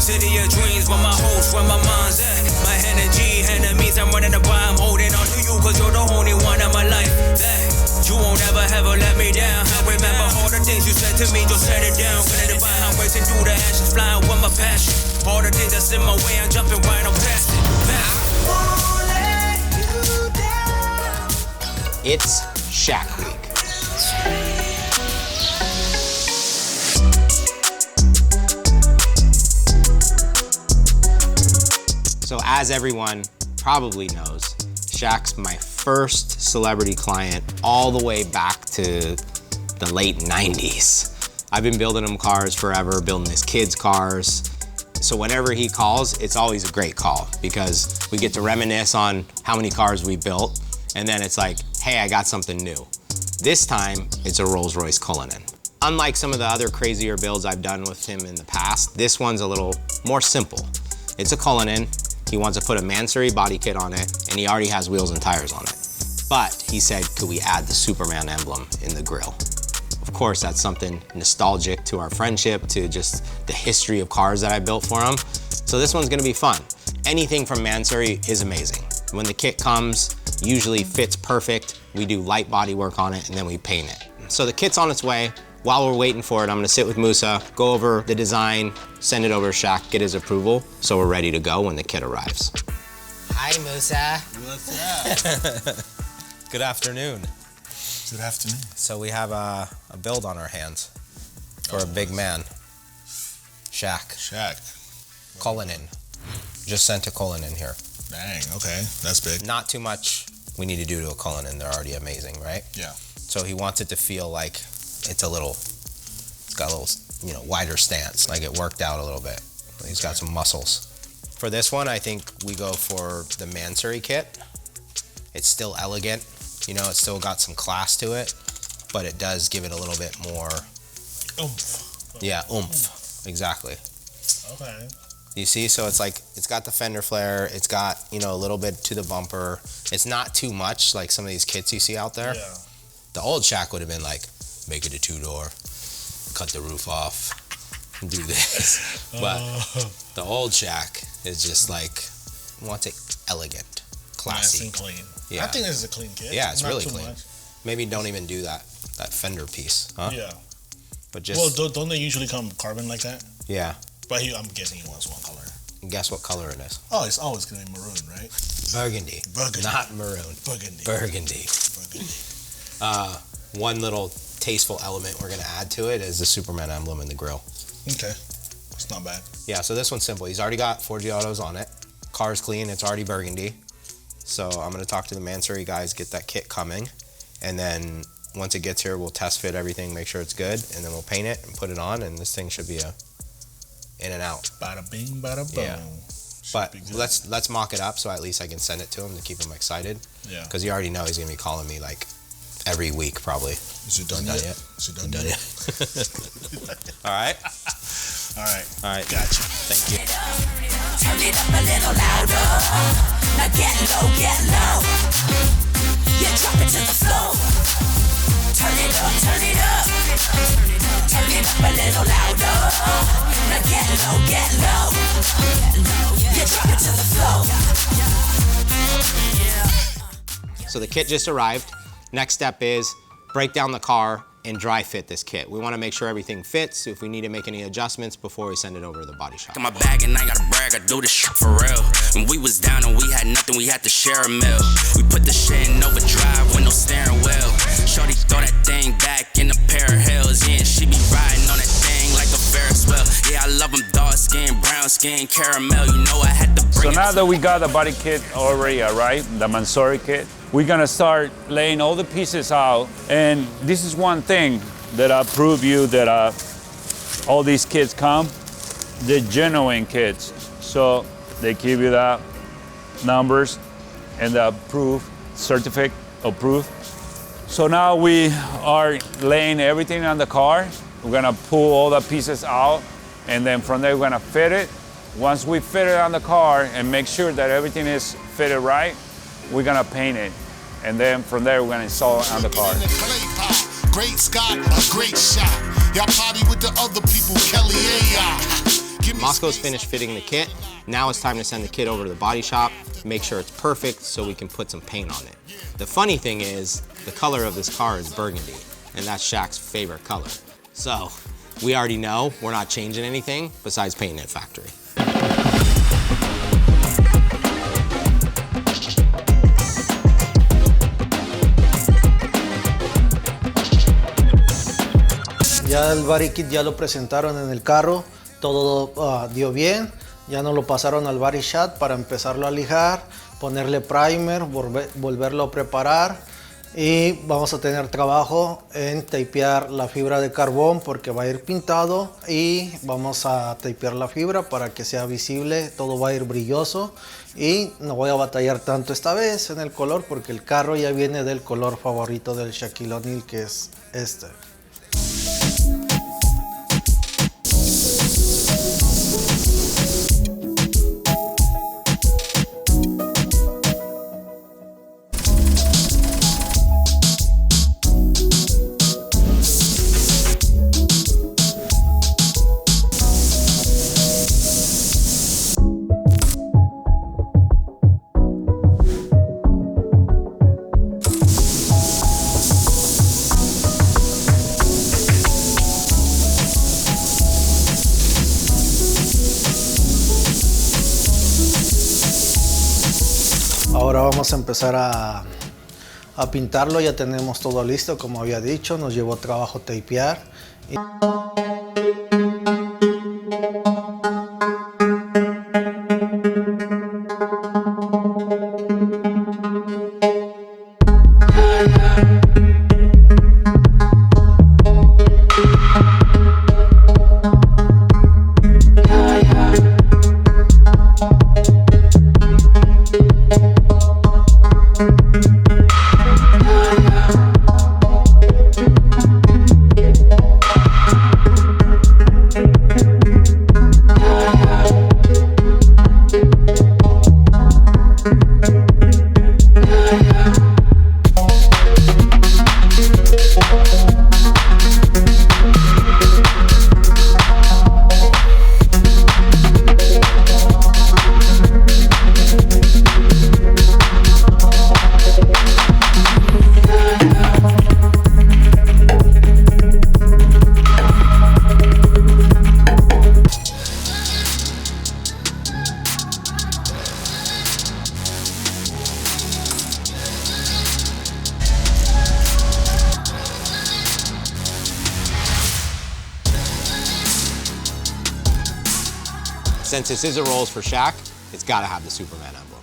City of dreams, but my host, where my mind's at. My energy, enemies, I'm running the bar. I'm holding on to you, cause you're the only one in my life. That you won't ever let me down. I remember all the things you said to me, just set it down. Connected by how I'm racing through the ashes, flying with my passion. All the things that's in my way, I'm jumping right on past it. Won't let you down. It's Shaq Week. So as everyone probably knows, Shaq's my first celebrity client all the way back to the late 90s. I've been building him cars forever, building his kids' cars. So whenever he calls, it's always a great call because we get to reminisce on how many cars we built, and then it's like, hey, I got something new. This time, it's a Royce Cullinan. Unlike some of the other crazier builds I've done with him in the past, this one's a little more simple. It's a Cullinan. He wants to put a Mansory body kit on it, and he already has wheels and tires on it. But he said, could we add the Superman emblem in the grill? Of course, that's something nostalgic to our friendship, to just the history of cars that I built for him. So this one's gonna be fun. Anything from Mansory is amazing. When the kit comes, usually fits perfect. We do light body work on it, and then we paint it. So the kit's on its way. While we're waiting for it, I'm gonna sit with Musa, go over the design, send it over to Shaq, get his approval, so we're ready to go when the kit arrives. Hi, Musa. What's up? Good afternoon. Good afternoon. So we have a build on our hands for a big man. Shaq. Cullinan. Just sent a Cullinan here. Dang, okay, that's big. Not too much we need to do to a Cullinan. They're already amazing, right? Yeah. So he wants it to feel like it's got a little, wider stance, like it worked out a little bit. He's got some muscles. For this one, I think we go for the Mansory kit. It's still elegant, it's still got some class to it, but it does give it a little bit more oomph. Yeah, oomph, exactly. Okay. You see, so it's got the fender flare, it's got, a little bit to the bumper. It's not too much like some of these kits you see out there. Yeah. The old Shaq would have been like, make it a two-door, cut the roof off, do this. But the old Shaq is just like, wants it elegant, classy. Nice and clean. Yeah. I think this is a clean kit. Yeah, it's not really too clean. Much. Maybe don't even do that fender piece, huh? Yeah. But just, well, don't they usually come carbon like that? Yeah. But I'm guessing he wants one color. Guess what color it is? Oh, it's always gonna be maroon, right? Burgundy. Burgundy. Not maroon. Burgundy. Burgundy. Burgundy. One little tasteful element we're gonna add to it is the Superman emblem in the grill. Okay. It's not bad. Yeah, so this one's simple. He's already got 4G autos on it. Car's clean, it's already burgundy. So I'm gonna talk to the Mansory guys, get that kit coming. And then once it gets here, we'll test fit everything, make sure it's good, and then we'll paint it and put it on, and this thing should be a in and out. Bada bing, bada boom. Yeah. But let's mock it up so at least I can send it to him to keep him excited. Yeah. Because you already know he's gonna be calling me like every week probably. Is it done yet? Is it done yet? All right. All right. Gotcha. Thank you. Turn it up a little louder. Now get low, get low. Yeah, drop it to the floor. Turn it up, turn it up. Turn it up a little louder. Now get low, get low. Yeah, drop it to the floor. So the kit just arrived. Next step is break down the car and dry fit this kit. We want to make sure everything fits, if we need to make any adjustments before we send it over to the body shop. In my bag and I gotta brag, I do this shit for real. When we was down and we had nothing, we had to share a meal. We put the shit in overdrive with no steering wheel. Shorty throw that thing back in a pair of heels. Yeah, she be riding on that thing like a Ferris wheel. Yeah, I love them dark skin, brown skin, caramel. You know I had to bring So now that we got the body kit already arrived, the Mansory kit, we're gonna start laying all the pieces out. And this is one thing that I prove you that all these kits come, they're genuine kits. So they give you the numbers and the proof, certificate of proof. So now we are laying everything on the car. We're gonna pull all the pieces out, and then from there we're gonna fit it. Once we fit it on the car and make sure that everything is fitted right, we're gonna paint it. And then from there we're gonna install it on the car. Great Scott, a great shot. Y'all party with the other people, Kelly AI. Mosco's finished fitting the kit. Now it's time to send the kit over to the body shop, make sure it's perfect so we can put some paint on it. The funny thing is, the color of this car is burgundy, and that's Shaq's favorite color. So, we already know we're not changing anything besides painting it factory. Ya el body kit ya lo presentaron en el carro, todo dio bien. Ya nos lo pasaron al body shop para empezarlo a lijar, ponerle primer, volverlo a preparar y vamos a tener trabajo en tapear la fibra de carbón porque va a ir pintado y vamos a tapear la fibra para que sea visible, todo va a ir brilloso y no voy a batallar tanto esta vez en el color porque el carro ya viene del color favorito del Shaquille O'Neal, que es este. Ahora vamos a empezar a pintarlo, ya tenemos todo listo, como había dicho, nos llevó trabajo tapear. Since this is a Rolls for Shaq, it's gotta have the Superman emblem.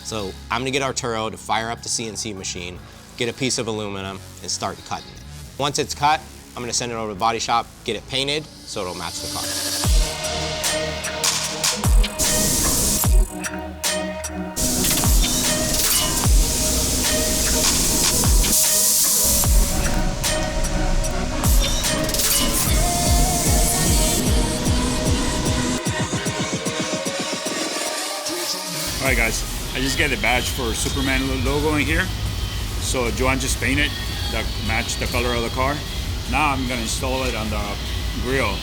So I'm gonna get Arturo to fire up the CNC machine, get a piece of aluminum, and start cutting it. Once it's cut, I'm gonna send it over to the body shop, get it painted, so it'll match the car. All right, guys, I just get the badge for Superman logo in here. So Joanne just painted that match the color of the car. Now I'm gonna install it on the grill.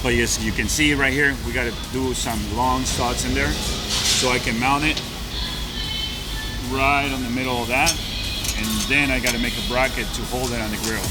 But yes, you can see right here, we gotta do some long slots in there so I can mount it right on the middle of that. And then I gotta make a bracket to hold it on the grill.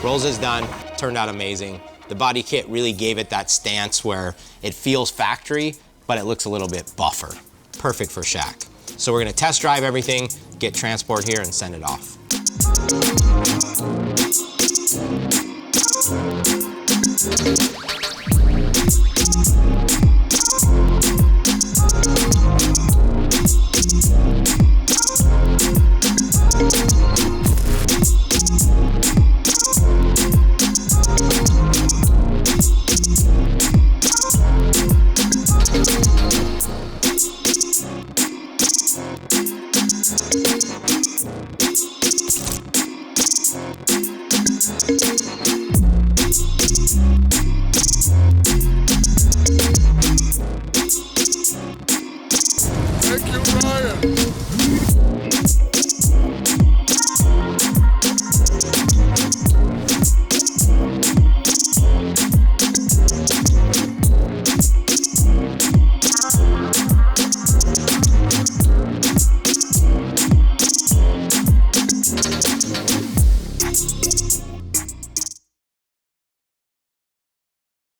Rolls is done, turned out amazing. The body kit really gave it that stance where it feels factory, but it looks a little bit buffer. Perfect for Shaq. So we're gonna test drive everything, get transport here, and send it off. Thank you, Ryan.